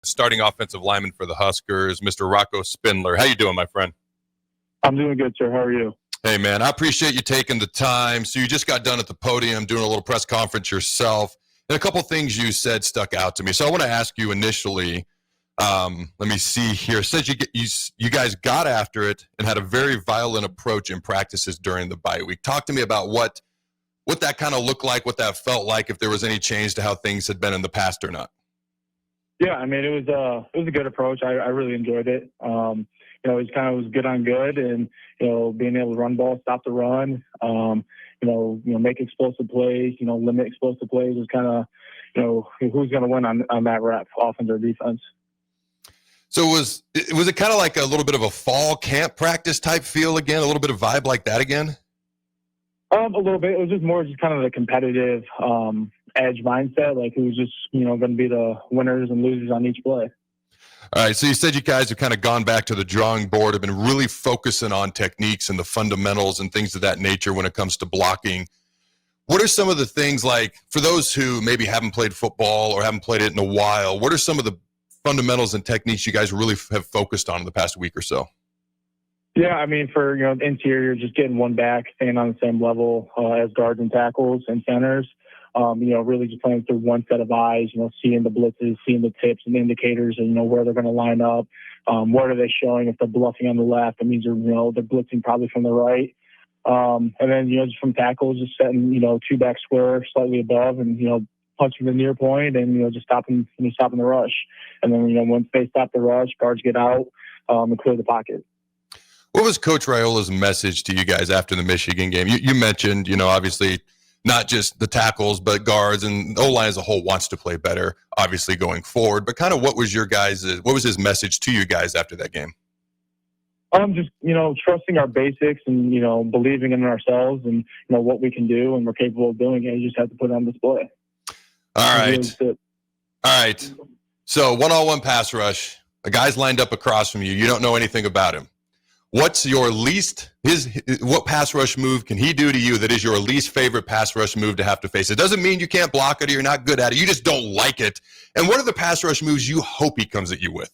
starting offensive lineman for the Huskers, Mr. Rocco Spindler. How you doing, my friend? I'm doing good, sir. How are you? Hey, man, I appreciate you taking the time. So you just got done at the podium doing a little press conference yourself. And a couple things you said stuck out to me. So I want to ask you initially, let me see here. It says you guys got after it and had a very violent approach in practices during the bye week. Talk to me about what that kind of looked like, what that felt like, if there was any change to how things had been in the past or not. Yeah, I mean, it was a good approach. I really enjoyed it. It was good on good, and being able to run ball, stop the run, make explosive plays, limit explosive plays is kind of, who's going to win on that rep, offense or defense. So was it kind of like a little bit of a fall camp practice type feel again, a little bit of vibe like that again? A little bit. It was just more kind of the competitive edge mindset, like who's just going to be the winners and losers on each play. All right, so you said you guys have kind of gone back to the drawing board, have been really focusing on techniques and the fundamentals and things of that nature when it comes to blocking. What are some of the things, like, for those who maybe haven't played football or haven't played it in a while, what are some of the fundamentals and techniques you guys really have focused on in the past week or so? Yeah, I mean, for interior, just getting one back, staying on the same level as guards and tackles and centers. Really just playing through one set of eyes, seeing the blitzes, seeing the tips and indicators, and where they're going to line up. What are they showing? If they're bluffing on the left, it means they're blitzing probably from the right. And then just from tackles, just setting two back square slightly above, and punching the near point, and just stopping the rush. And then once they stop the rush, guards get out and clear the pocket. What was Coach Raiola's message to you guys after the Michigan game? You mentioned, obviously not just the tackles, but guards, and the O-line as a whole wants to play better, obviously, going forward. But kind of what was his message to you guys after that game? Just, trusting our basics and, believing in ourselves and, what we can do and we're capable of doing it. You just have to put it on display. All right. So one-on-one pass rush, a guy's lined up across from you. You don't know anything about him. What's your what pass rush move can he do to you that is your least favorite pass rush move to have to face? It doesn't mean you can't block it or you're not good at it. You just don't like it. And what are the pass rush moves you hope he comes at you with?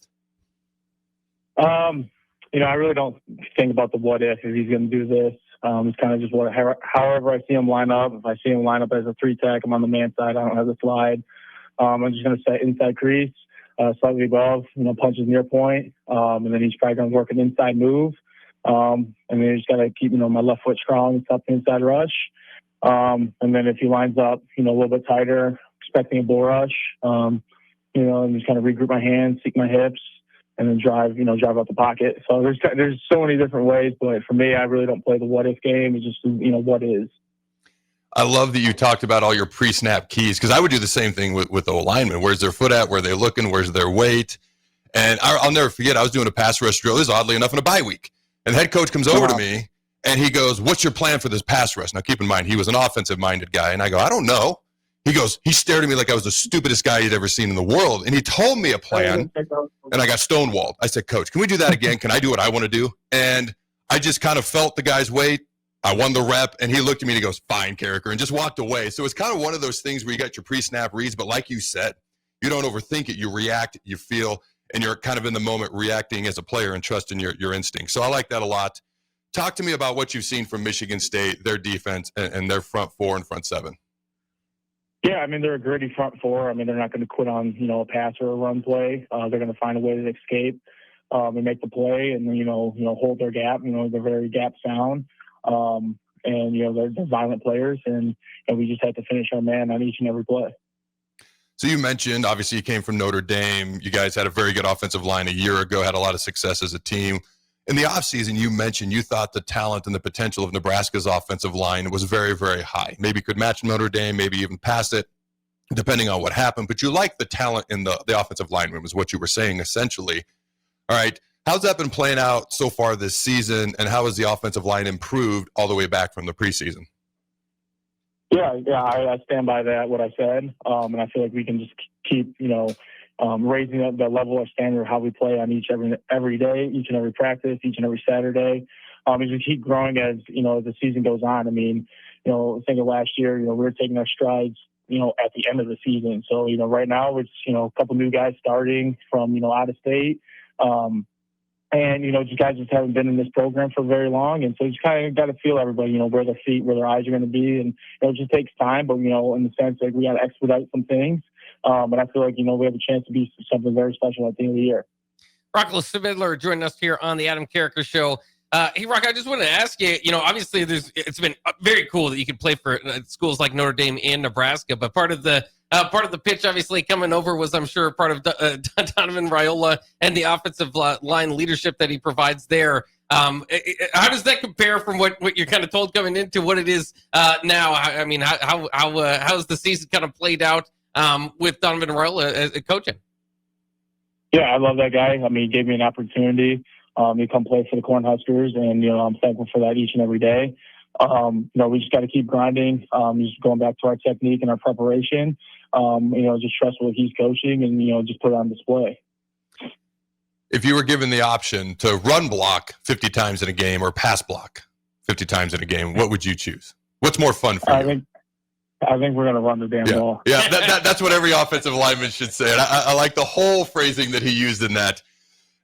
I really don't think about the what if he's going to do this. It's kind of just however I see him line up. If I see him line up as a 3-tech, I'm on the man side. I don't have the slide. I'm just going to set inside crease, slightly above, punches near point. And then he's probably going to work an inside move. And then you just got to keep, my left foot strong, stop the inside rush. And then if he lines up, a little bit tighter, expecting a bull rush, and just kind of regroup my hands, seek my hips, and then drive out the pocket. So there's so many different ways, but for me, I really don't play the what if game. It's just, what is. I love that you talked about all your pre-snap keys, because I would do the same thing with the linemen. Where's their foot at? Where are they looking? Where's their weight? And I'll never forget, I was doing a pass rush drill. This is oddly enough in a bye week. And the head coach comes over to me, and he goes, "What's your plan for this pass rush?" Now, keep in mind, he was an offensive-minded guy. And I go, "I don't know." He stared at me like I was the stupidest guy he'd ever seen in the world. And he told me a plan, and I got stonewalled. I said, "Coach, can we do that again? Can I do what I want to do?" And I just kind of felt the guy's weight. I won the rep, and he looked at me and he goes, "Fine, Carriker," and just walked away. So it's kind of one of those things where you got your pre-snap reads, but like you said, you don't overthink it. You react, you feel, and you're kind of in the moment reacting as a player and trusting your instincts. So I like that a lot. Talk to me about what you've seen from Michigan State, their defense, and their front four and front seven. Yeah, I mean, they're a gritty front four. I mean, they're not going to quit on, a pass or a run play. They're going to find a way to escape and make the play and, hold their gap. They're very gap sound. And, they're violent players. And we just have to finish our man on each and every play. So you mentioned, obviously, you came from Notre Dame. You guys had a very good offensive line a year ago, had a lot of success as a team. In the offseason, you mentioned you thought the talent and the potential of Nebraska's offensive line was very, very high. Maybe could match Notre Dame, maybe even pass it, depending on what happened. But you like the talent in the offensive line room is what you were saying, essentially. All right. How's that been playing out so far this season, and how has the offensive line improved all the way back from the preseason? Yeah, I stand by that, what I said. And I feel like we can just keep, raising up the level of standard of how we play on every day, each and every practice, each and every Saturday. As we keep growing as the season goes on. I mean, think of last year, we were taking our strides at the end of the season. So, right now it's, a couple new guys starting from, out of state. And, just guys just haven't been in this program for very long. And so you just kind of got to feel everybody, where their feet, where their eyes are going to be. And it just takes time, but, in the sense like we got to expedite some things. But I feel like, we have a chance to be something very special at the end of the year. Rocco Spindler joining us here on the Adam Carriker Show. Hey, Rock, I just wanted to ask you, obviously it's been very cool that you could play for schools like Notre Dame and Nebraska, but part of the pitch obviously coming over was, I'm sure, part of Donovan Raiola and the offensive line leadership that he provides there. How does that compare from what you're kind of told coming into what it is now? I mean, how's the season kind of played out with Donovan Raiola as coaching? Yeah, I love that guy. I mean, he gave me an opportunity to come play for the Cornhuskers, and I'm thankful for that each and every day. We just got to keep grinding. Just going back to our technique and our preparation. Just trust what he's coaching, and just put it on display. If you were given the option to run block 50 times in a game or pass block 50 times in a game, what would you choose? What's more fun for you? I think we're going to run the damn ball. Yeah, that's what every offensive lineman should say. And I like the whole phrasing that he used in that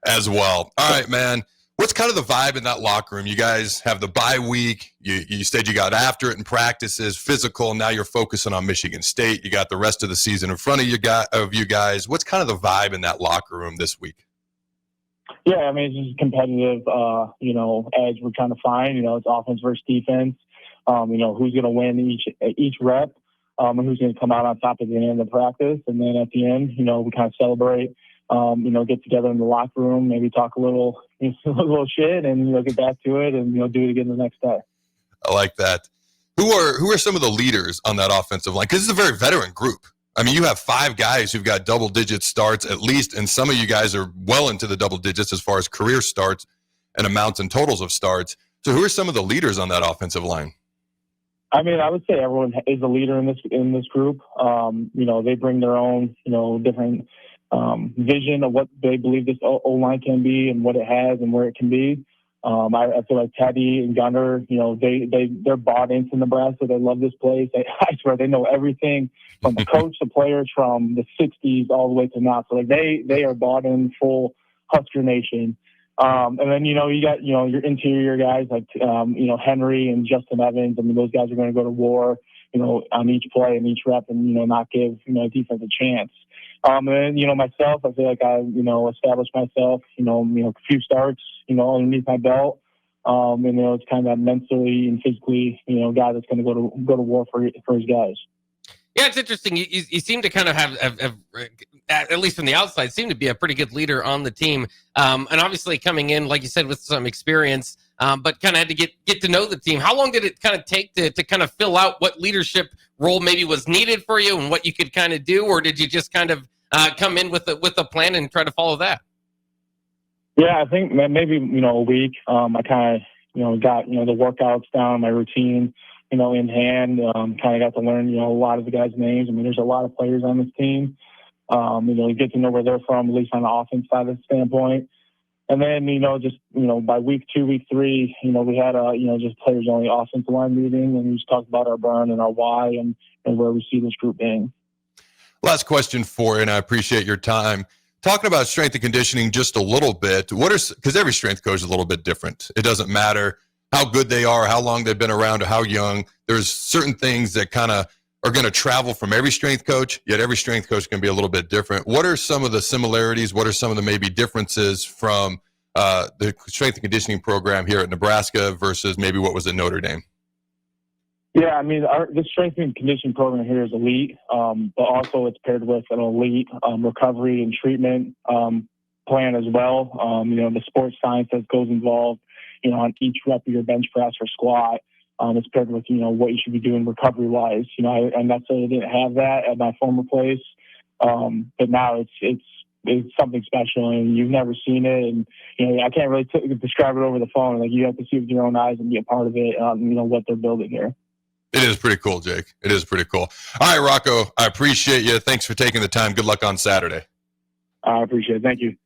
as well. All right, man. What's kind of the vibe in that locker room? You guys have the bye week. You said you got after it in practices, physical. Now you're focusing on Michigan State. You got the rest of the season in front of you guys. What's kind of the vibe in that locker room this week? Yeah, I mean, it's just competitive, edge we're trying to find. It's offense versus defense. Who's going to win each rep, and who's going to come out on top at the end of the practice. And then at the end, we kind of celebrate, get together in the locker room, maybe talk a little shit, and, get back to it and, do it again the next day. I like that. Who are some of the leaders on that offensive line? Because it's a very veteran group. I mean, you have 5 guys who've got double-digit starts at least, and some of you guys are well into the double digits as far as career starts and amounts and totals of starts. So who are some of the leaders on that offensive line? I mean, I would say everyone is a leader in this group. They bring their own, different vision of what they believe this O-line can be and what it has and where it can be. I feel like Teddy and Gunner, they're bought into Nebraska. They love this place. I swear they know everything from the coach to players from the 60s all the way to now. So they are bought in full Husker Nation. And then, you got, your interior guys like, Henry and Justin Evans. I mean, those guys are going to go to war, on each play and each rep and, not give, defense a chance. And then, myself, I feel like I, established myself, a few starts, underneath my belt. And, it's kind of that mentally and physically, guy that's going to go to war for his guys. Yeah, it's interesting. You seem to kind of have, at least from the outside, seem to be a pretty good leader on the team. And obviously coming in, like you said, with some experience, but kind of had to get to know the team. How long did it kind of take to kind of fill out what leadership role maybe was needed for you and what you could kind of do? Or did you just kind of come in with a plan and try to follow that? Yeah, I think maybe, a week. I kind of, got, the workouts down, my routine, in hand, kind of got to learn, a lot of the guys' names. I mean, there's a lot of players on this team. You get to know where they're from, at least on the offense side of the standpoint. And then, just, by week 2, week 3, we had just players only offensive line meeting, and we just talked about our burn and our why and where we see this group being. Last question for you, and I appreciate your time. Talking about strength and conditioning just a little bit, because every strength coach is a little bit different. It doesn't matter how good they are, how long they've been around, or how young. There's certain things that kind of are going to travel from every strength coach, yet every strength coach can be a little bit different. What are some of the similarities? What are some of the maybe differences from the strength and conditioning program here at Nebraska versus maybe what was at Notre Dame? Yeah, I mean, the strength and conditioning program here is elite, but also it's paired with an elite recovery and treatment plan as well. The sports science that goes involved, on each rep of your bench press or squat. It's paired with, what you should be doing recovery-wise. I necessarily didn't have that at my former place, but now it's something special, and you've never seen it. And, I can't really describe it over the phone. Like, you have to see it with your own eyes and be a part of it, what they're building here. It is pretty cool, Jake. It is pretty cool. All right, Rocco, I appreciate you. Thanks for taking the time. Good luck on Saturday. I appreciate it. Thank you.